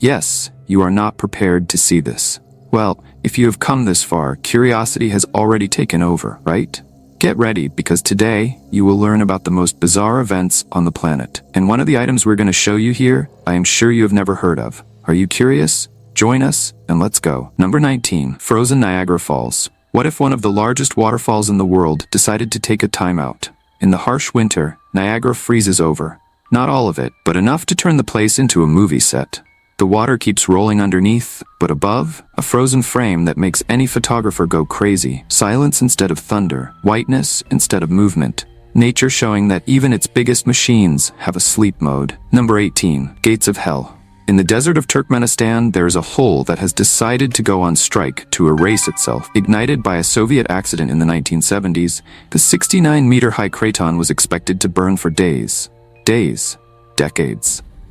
Yes, you are not prepared to see this. Well, if you have come this far, curiosity has already taken over, right? Get ready, because today, you will learn about the most bizarre events on the planet. And one of the items we're going to show you here, I am sure you have never heard of. Are you curious? Join us, and let's go. Number 19. Frozen Niagara Falls. What if one of the largest waterfalls in the world decided to take a timeout? In the harsh winter, Niagara freezes over. Not all of it, but enough to turn the place into a movie set. The water keeps rolling underneath, but above, a frozen frame that makes any photographer go crazy. Silence instead of thunder, whiteness instead of movement. Nature showing that even its biggest machines have a sleep mode. Number 18. Gates of Hell. In the desert of Turkmenistan, there is a hole that has decided to go on strike to erase itself. Ignited by a Soviet accident in the 1970s, the 69-meter-high craton was expected to burn for days. Decades.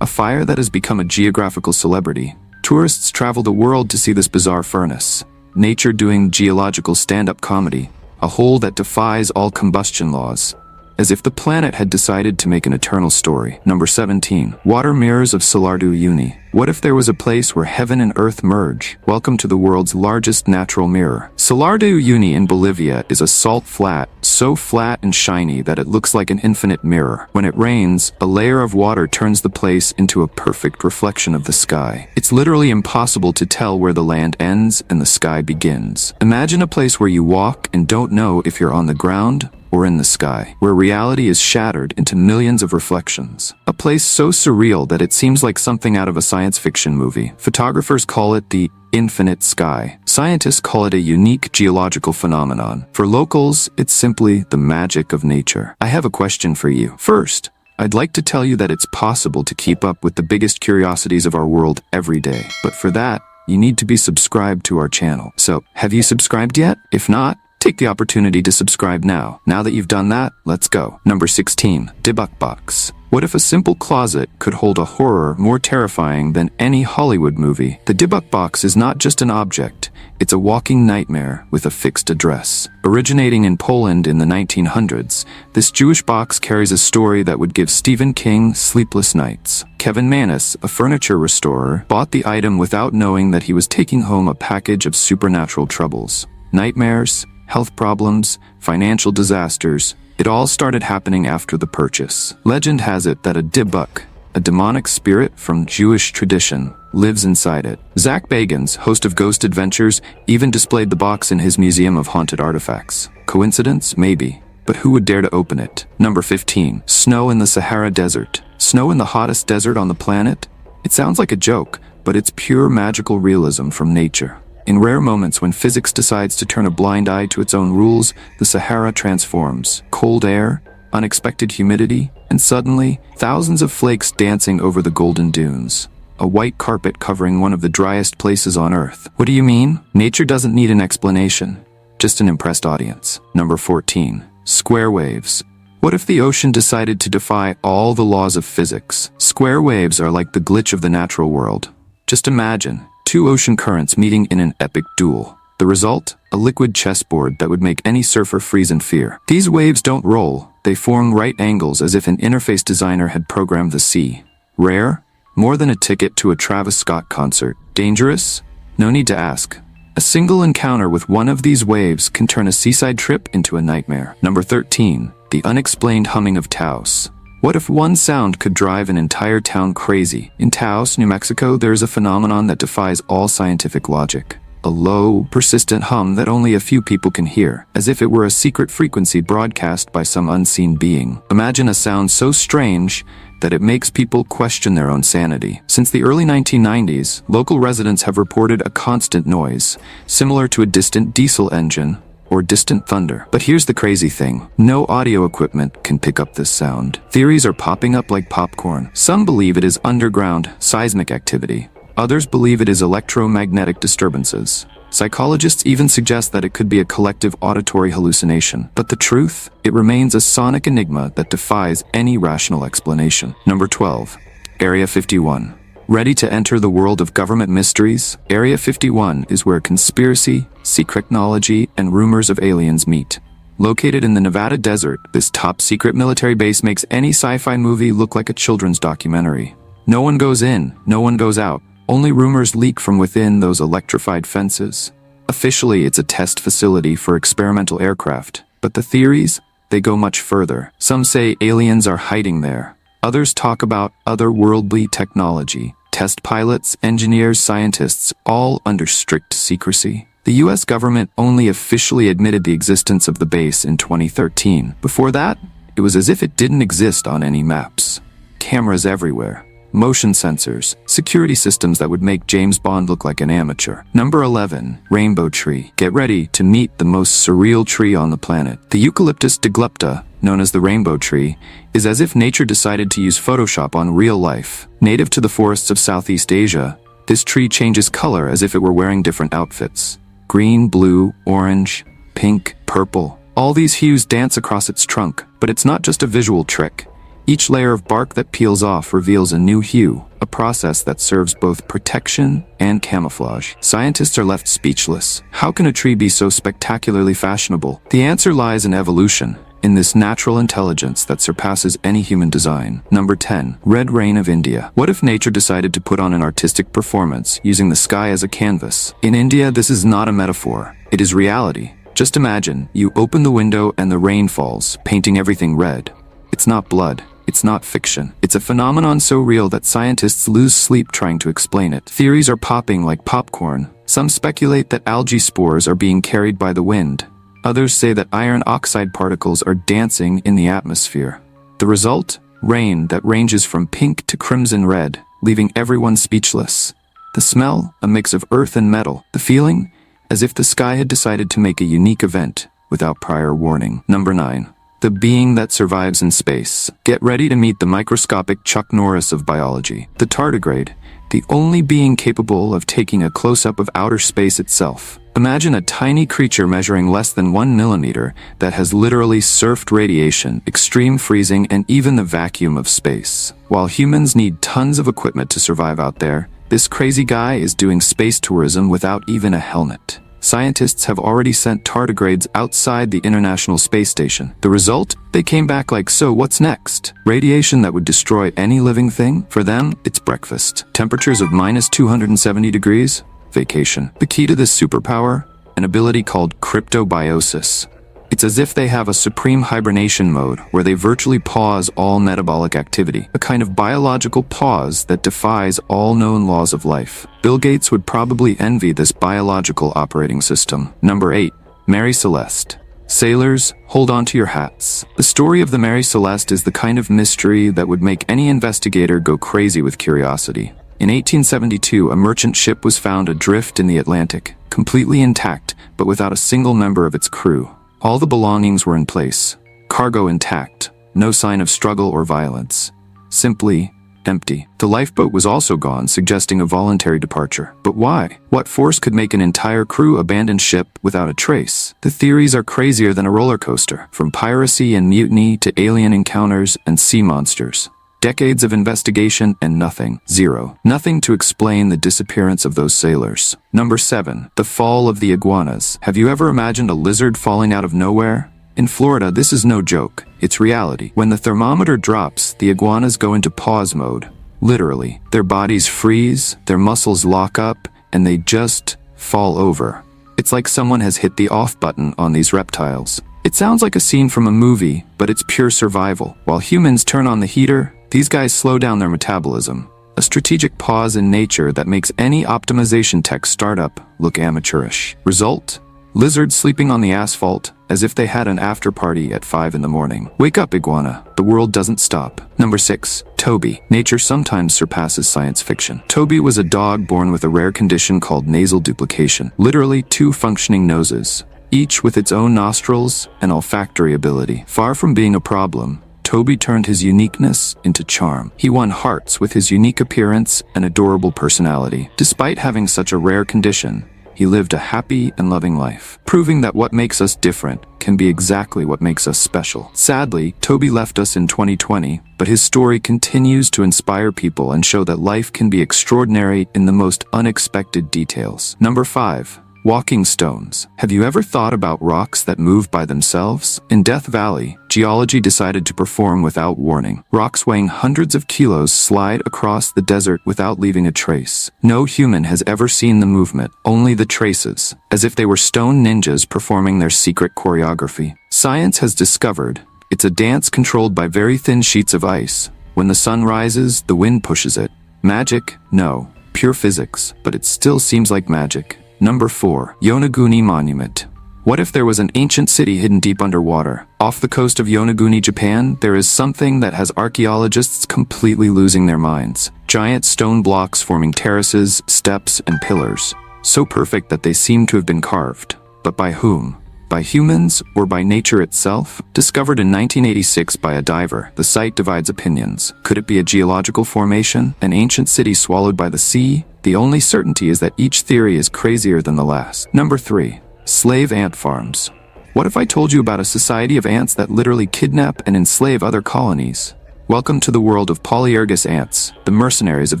A fire that has become a geographical celebrity. Tourists travel the world to see this bizarre furnace. Nature doing geological stand-up comedy. A hole that defies all combustion laws. As if the planet had decided to make an eternal story. Number 17. Water mirrors of Salar de Uyuni. What if there was a place where heaven and earth merge? Welcome to the world's largest natural mirror. Salar de Uyuni in Bolivia is a salt flat, so flat and shiny that it looks like an infinite mirror. When it rains, a layer of water turns the place into a perfect reflection of the sky. It's literally impossible to tell where the land ends and the sky begins. Imagine a place where you walk and don't know if you're on the ground or in the sky, where reality is shattered into millions of reflections. A place so surreal that it seems like something out of a science fiction movie. Photographers call it the infinite sky. Scientists call it a unique geological phenomenon. For locals, it's simply the magic of nature. I have a question for you. First, I'd like to tell you that it's possible to keep up with the biggest curiosities of our world every day. But for that, you need to be subscribed to our channel. So, have you subscribed yet? If not, take the opportunity to subscribe now. Now that you've done that, let's go. Number 16. Debug Box. What if a simple closet could hold a horror more terrifying than any Hollywood movie? The debug box is not just an object, it's a walking nightmare with a fixed address. Originating in Poland in the 1900s, this Jewish box carries a story that would give Stephen King sleepless nights. Kevin Manis, a furniture restorer, bought the item without knowing that he was taking home a package of supernatural troubles. Nightmares, health problems, financial disasters. It all started happening after the purchase. Legend has it that a dibuk, a demonic spirit from Jewish tradition, lives inside it. Zach Bagans, host of Ghost Adventures, even displayed the box in his museum of haunted artifacts. Coincidence? Maybe. But who would dare to open it? Number 15. Snow in the Sahara Desert. Snow in the hottest desert on the planet? It sounds like a joke, but it's pure magical realism from nature. In rare moments when physics decides to turn a blind eye to its own rules, the Sahara transforms. Cold air, unexpected humidity, and suddenly, thousands of flakes dancing over the golden dunes. A white carpet covering one of the driest places on Earth. What do you mean? Nature doesn't need an explanation, just an impressed audience. Number 14. Square waves. What if the ocean decided to defy all the laws of physics? Square waves are like the glitch of the natural world. Just imagine. Two ocean currents meeting in an epic duel. The result? A liquid chessboard that would make any surfer freeze in fear. These waves don't roll, they form right angles as if an interface designer had programmed the sea. Rare? More than a ticket to a Travis Scott concert. Dangerous? No need to ask. A single encounter with one of these waves can turn a seaside trip into a nightmare. Number 13. The unexplained humming of Taos. What if one sound could drive an entire town crazy? In Taos, New Mexico, there is a phenomenon that defies all scientific logic. A low, persistent hum that only a few people can hear, as if it were a secret frequency broadcast by some unseen being. Imagine a sound so strange that it makes people question their own sanity. Since the early 1990s, local residents have reported a constant noise, similar to a distant diesel engine or distant thunder. But here's the crazy thing. No audio equipment can pick up this sound. Theories are popping up like popcorn. Some believe it is underground, seismic activity. Others believe it is electromagnetic disturbances. Psychologists even suggest that it could be a collective auditory hallucination. But the truth? It remains a sonic enigma that defies any rational explanation. Number 12. Area 51. Ready to enter the world of government mysteries? Area 51 is where conspiracy, secret technology, and rumors of aliens meet. Located in the Nevada desert, this top-secret military base makes any sci-fi movie look like a children's documentary. No one goes in, no one goes out. Only rumors leak from within those electrified fences. Officially, it's a test facility for experimental aircraft, but the theories, they go much further. Some say aliens are hiding there. Others talk about otherworldly technology. Test pilots, engineers, scientists, all under strict secrecy. The US government only officially admitted the existence of the base in 2013. Before that, it was as if it didn't exist on any maps. Cameras everywhere. Motion sensors, security systems that would make James Bond look like an amateur. Number 11. Rainbow tree. Get ready to meet the most surreal tree on the planet. The Eucalyptus diglypta, known as the rainbow tree, is as if nature decided to use Photoshop on real life. Native to the forests of Southeast Asia, this tree changes color as if it were wearing different outfits. Green, blue, orange, pink, purple. All these hues dance across its trunk, but it's not just a visual trick. Each layer of bark that peels off reveals a new hue, a process that serves both protection and camouflage. Scientists are left speechless. How can a tree be so spectacularly fashionable? The answer lies in evolution, in this natural intelligence that surpasses any human design. Number 10. Red rain of India. What if nature decided to put on an artistic performance, using the sky as a canvas? In India, this is not a metaphor. It is reality. Just imagine, you open the window and the rain falls, painting everything red. It's not blood. It's not fiction. It's a phenomenon so real that scientists lose sleep trying to explain it. Theories are popping like popcorn. Some speculate that algae spores are being carried by the wind. Others say that iron oxide particles are dancing in the atmosphere. The result? Rain that ranges from pink to crimson red, leaving everyone speechless. The smell? A mix of earth and metal. The feeling? As if the sky had decided to make a unique event without prior warning. Number 9. The being that survives in space. Get ready to meet the microscopic Chuck Norris of biology. The tardigrade, the only being capable of taking a close-up of outer space itself. Imagine a tiny creature measuring less than 1 millimeter that has literally surfed radiation, extreme freezing, and even the vacuum of space. While humans need tons of equipment to survive out there, this crazy guy is doing space tourism without even a helmet. Scientists have already sent tardigrades outside the International Space Station. The result? They came back like, so what's next? Radiation that would destroy any living thing? For them, it's breakfast. Temperatures of minus 270 degrees? Vacation. The key to this superpower? An ability called cryptobiosis. It's as if they have a supreme hibernation mode where they virtually pause all metabolic activity, a kind of biological pause that defies all known laws of life. Bill Gates would probably envy this biological operating system. Number 8. Mary Celeste. Sailors, hold on to your hats. The story of the Mary Celeste is the kind of mystery that would make any investigator go crazy with curiosity. In 1872, a merchant ship was found adrift in the Atlantic, completely intact, but without a single member of its crew. All the belongings were in place, cargo intact, no sign of struggle or violence. Simply empty. The lifeboat was also gone, suggesting a voluntary departure. But why? What force could make an entire crew abandon ship without a trace? The theories are crazier than a roller coaster, from piracy and mutiny to alien encounters and sea monsters. Decades of investigation and nothing. Zero. Nothing to explain the disappearance of those sailors. Number 7. The fall of the iguanas. Have you ever imagined a lizard falling out of nowhere? In Florida, this is no joke. It's reality. When the thermometer drops, the iguanas go into pause mode. Literally. Their bodies freeze, their muscles lock up, and they just fall over. It's like someone has hit the off button on these reptiles. It sounds like a scene from a movie, but it's pure survival. While humans turn on the heater, these guys slow down their metabolism. A strategic pause in nature that makes any optimization tech startup look amateurish. Result? Lizards sleeping on the asphalt as if they had an after party at 5 in the morning. Wake up, iguana. The world doesn't stop. Number 6. Toby. Nature sometimes surpasses science fiction. Toby was a dog born with a rare condition called nasal duplication. Literally 2 functioning noses, each with its own nostrils and olfactory ability. Far from being a problem, Toby turned his uniqueness into charm. He won hearts with his unique appearance and adorable personality. Despite having such a rare condition, he lived a happy and loving life, proving that what makes us different can be exactly what makes us special. Sadly, Toby left us in 2020, but his story continues to inspire people and show that life can be extraordinary in the most unexpected details. Number 5. Walking stones. Have you ever thought about rocks that move by themselves? In Death Valley, geology decided to perform without warning. Rocks weighing hundreds of kilos slide across the desert without leaving a trace. No human has ever seen the movement, only the traces, as if they were stone ninjas performing their secret choreography. Science has discovered it's a dance controlled by very thin sheets of ice. When the sun rises, the wind pushes it. Magic? No. Pure physics, but it still seems like magic. Number 4. Yonaguni Monument. What if there was an ancient city hidden deep underwater? Off the coast of Yonaguni, Japan, there is something that has archaeologists completely losing their minds. Giant stone blocks forming terraces, steps, and pillars. So perfect that they seem to have been carved. But by whom? By humans or by nature itself? Discovered in 1986 by a diver, the site divides opinions. Could it be a geological formation? An ancient city swallowed by the sea? The only certainty is that each theory is crazier than the last. Number 3. Slave ant farms. What if I told you about a society of ants that literally kidnap and enslave other colonies? Welcome to the world of polyergus ants, the mercenaries of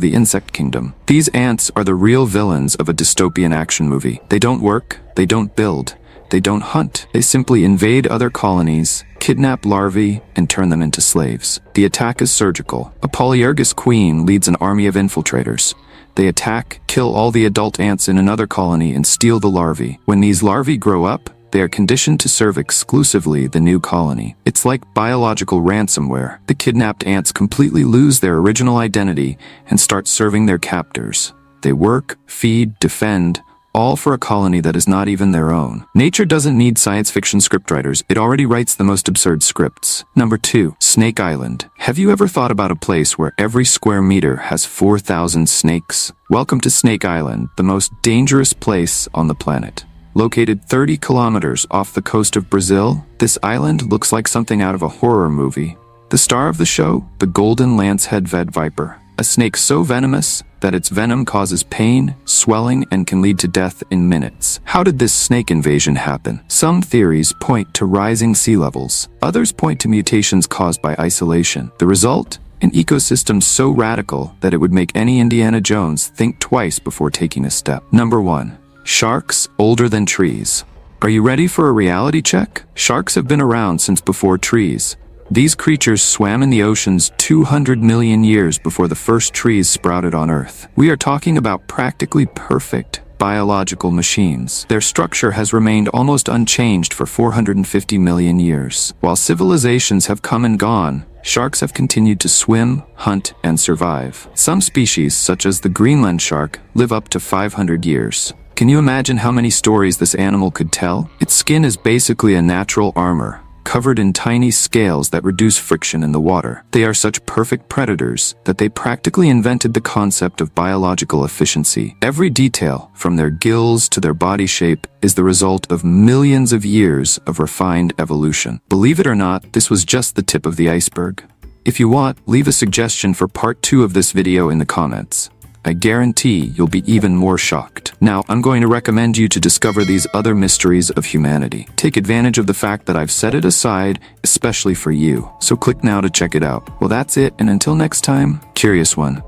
the insect kingdom. These ants are the real villains of a dystopian action movie. They don't work, they don't build, they don't hunt. They simply invade other colonies, kidnap larvae, and turn them into slaves. The attack is surgical. A polyergus queen leads an army of infiltrators. They attack, kill all the adult ants in another colony, and steal the larvae. When these larvae grow up, they are conditioned to serve exclusively the new colony. It's like biological ransomware. The kidnapped ants completely lose their original identity and start serving their captors. They work, feed, defend, all for a colony that is not even their own. Nature doesn't need science fiction scriptwriters. It already writes the most absurd scripts. Number 2. Snake Island. Have you ever thought about a place where every square meter has 4,000 snakes? Welcome to Snake Island, the most dangerous place on the planet. Located 30 kilometers off the coast of Brazil, this island looks like something out of a horror movie. The star of the show? The golden lancehead viper. A snake so venomous that its venom causes pain, swelling, and can lead to death in minutes. How did this snake invasion happen? Some theories point to rising sea levels. Others point to mutations caused by isolation. The result? An ecosystem so radical that it would make any Indiana Jones think twice before taking a step. Number 1. Sharks older than trees. Are you ready for a reality check? Sharks have been around since before trees. These creatures swam in the oceans 200 million years before the first trees sprouted on Earth. We are talking about practically perfect biological machines. Their structure has remained almost unchanged for 450 million years. While civilizations have come and gone, sharks have continued to swim, hunt, and survive. Some species, such as the Greenland shark, live up to 500 years. Can you imagine how many stories this animal could tell? Its skin is basically a natural armor, covered in tiny scales that reduce friction in the water. They are such perfect predators that they practically invented the concept of biological efficiency. Every detail, from their gills to their body shape, is the result of millions of years of refined evolution. Believe it or not, this was just the tip of the iceberg. If you want, leave a suggestion for part 2 of this video in the comments. I guarantee you'll be even more shocked. Now, I'm going to recommend you to discover these other mysteries of humanity. Take advantage of the fact that I've set it aside, especially for you. So click now to check it out. Well, that's it, and until next time, Curious One.